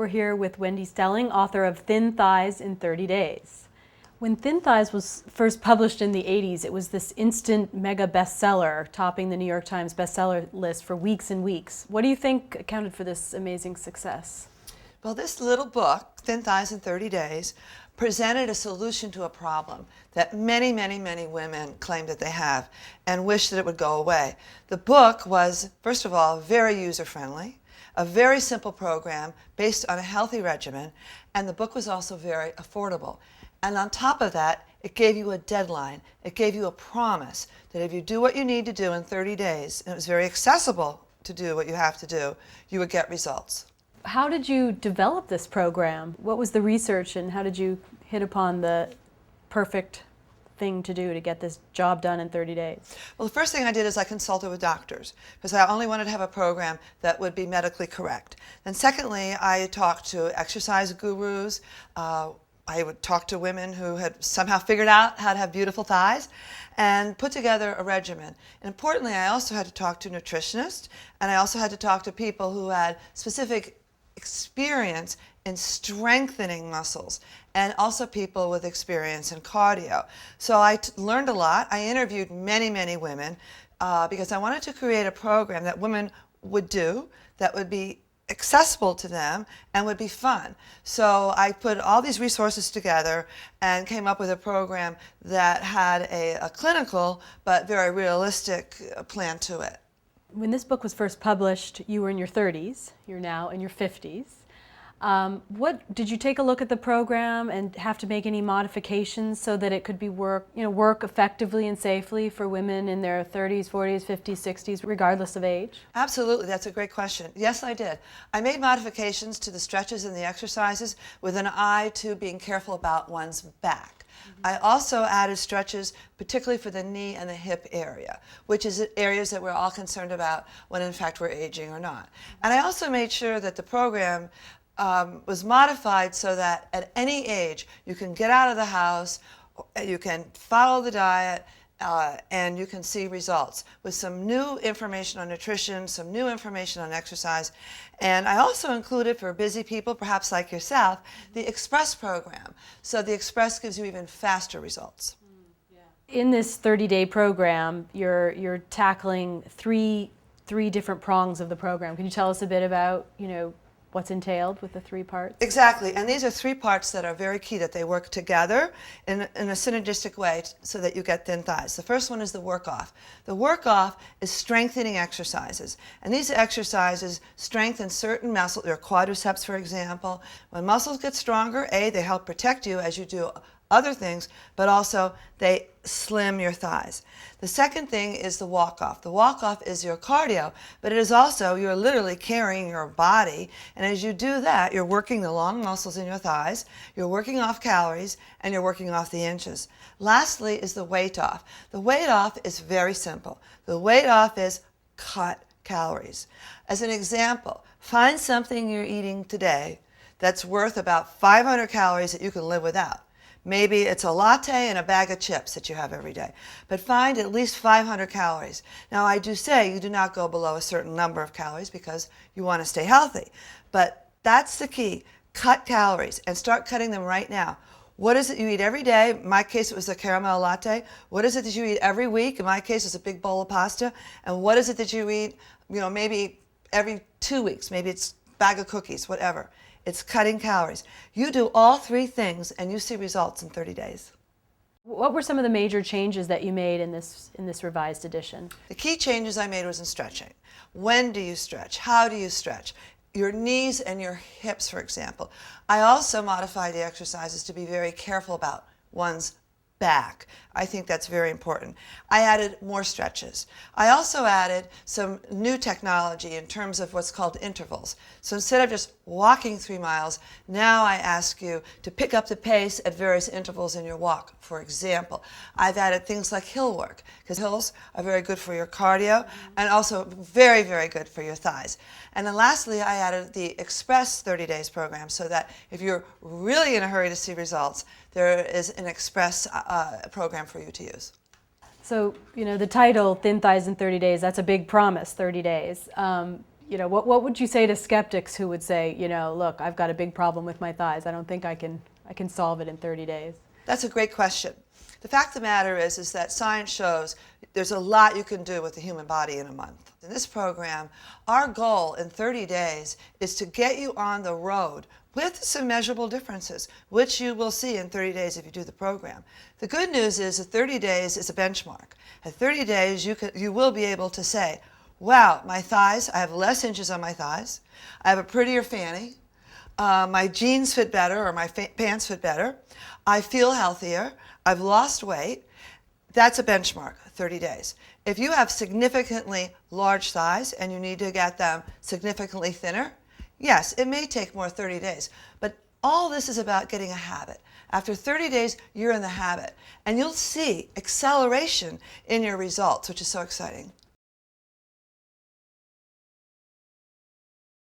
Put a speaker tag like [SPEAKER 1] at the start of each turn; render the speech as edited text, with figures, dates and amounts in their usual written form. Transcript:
[SPEAKER 1] We're here with Wendy Stehling, author of Thin Thighs in 30 Days. When Thin Thighs was first published in the 80s, it was this instant mega bestseller, topping the New York Times bestseller list for weeks and weeks. What do you think accounted for this amazing success?
[SPEAKER 2] Well, this little book, Thin Thighs in 30 Days, presented a solution to a problem that many, many, many women claim that they have and wish that it would go away. The book was, first of all, very user-friendly, a very simple program based on a healthy regimen, and the book was also very affordable. And on top of that, it gave you a deadline. It gave you a promise that if you do what you need to do in 30 days, and it was very accessible to do what you have to do, you would get results.
[SPEAKER 1] How did you develop this program? What was the research and how did you hit upon the perfect thing to do to get this job done in 30 days?
[SPEAKER 2] Well, the first thing I did is I consulted with doctors because I only wanted to have a program that would be medically correct. Then secondly, I talked to exercise gurus. I would talk to women who had somehow figured out how to have beautiful thighs and put together a regimen. And importantly, I also had to talk to nutritionists, and I also had to talk to people who had specific experience in strengthening muscles, and also people with experience in cardio. So I learned a lot. I interviewed many, many women because I wanted to create a program that women would do that would be accessible to them and would be fun. So I put all these resources together and came up with a program that had a clinical but very realistic plan to it.
[SPEAKER 1] When this book was first published, you were in your 30s. You're now in your 50s. What did you take a look at the program and have to make any modifications so that it could be work effectively and safely for women in their 30s, 40s, 50s, 60s, regardless of age?
[SPEAKER 2] Absolutely, that's a great question. Yes, I did. I made modifications to the stretches and the exercises with an eye to being careful about one's back. I also added stretches particularly for the knee and the hip area, which is areas that we're all concerned about when in fact we're aging or not. And I also made sure that the program was modified so that at any age you can get out of the house, you can follow the diet, and you can see results with some new information on nutrition, some new information on exercise. And I also included, for busy people, perhaps like yourself, the Express program. So the Express gives you even faster results.
[SPEAKER 1] In this 30-day program, you're tackling three different prongs of the program. Can you tell us a bit about, what's entailed with the three parts?
[SPEAKER 2] Exactly, and these are three parts that are very key, that they work together in a synergistic way so that you get thin thighs. The first one is the work-off. The work-off is strengthening exercises, and these exercises strengthen certain muscles, your quadriceps, for example. When muscles get stronger, they help protect you as you do other things, but also they slim your thighs. The second thing is the walk-off. The walk-off is your cardio, but it is also, you're literally carrying your body, and as you do that, you're working the long muscles in your thighs, you're working off calories, and you're working off the inches. Lastly is the weight off. The weight off is very simple. The weight off is cut calories. As an example, find something you're eating today that's worth about 500 calories that you can live without. Maybe it's a latte and a bag of chips that you have every day, but find at least 500 calories. Now, I do say you do not go below a certain number of calories because you want to stay healthy, but that's the key. Cut calories and start cutting them right now. What is it you eat every day? In my case, it was a caramel latte. What is it that you eat every week? In my case, it's a big bowl of pasta. And what is it that you eat, maybe every 2 weeks? Maybe it's a bag of cookies, whatever. It's cutting calories. You do all three things and you see results in 30 days.
[SPEAKER 1] What were some of the major changes that you made in this revised edition?
[SPEAKER 2] The key changes I made was in stretching. When do you stretch? How do you stretch? Your knees and your hips, for example. I also modified the exercises to be very careful about one's back. I think that's very important. I added more stretches. I also added some new technology in terms of what's called intervals. So instead of just walking 3 miles, now I ask you to pick up the pace at various intervals in your walk. For example, I've added things like hill work, because hills are very good for your cardio and also very, very good for your thighs. And then lastly, I added the Express 30 Days program so that if you're really in a hurry to see results, there is an Express program for you to use.
[SPEAKER 1] So, the title, Thin Thighs in 30 Days, that's a big promise, 30 days. You know, what would you say to skeptics who would say, you know, look, I've got a big problem with my thighs. I don't think I can solve it in 30 days.
[SPEAKER 2] That's a great question. The fact of the matter is that science shows there's a lot you can do with the human body in a month. In this program, our goal in 30 days is to get you on the road with some measurable differences, which you will see in 30 days if you do the program. The good news is that 30 days is a benchmark. At 30 days, you will be able to say, wow, my thighs, I have less inches on my thighs, I have a prettier fanny, my jeans fit better or my pants fit better, I feel healthier, I've lost weight. That's a benchmark, 30 days. If you have significantly large thighs and you need to get them significantly thinner, yes, it may take more 30 days, but all this is about getting a habit. After 30 days, you're in the habit, and you'll see acceleration in your results, which is so exciting.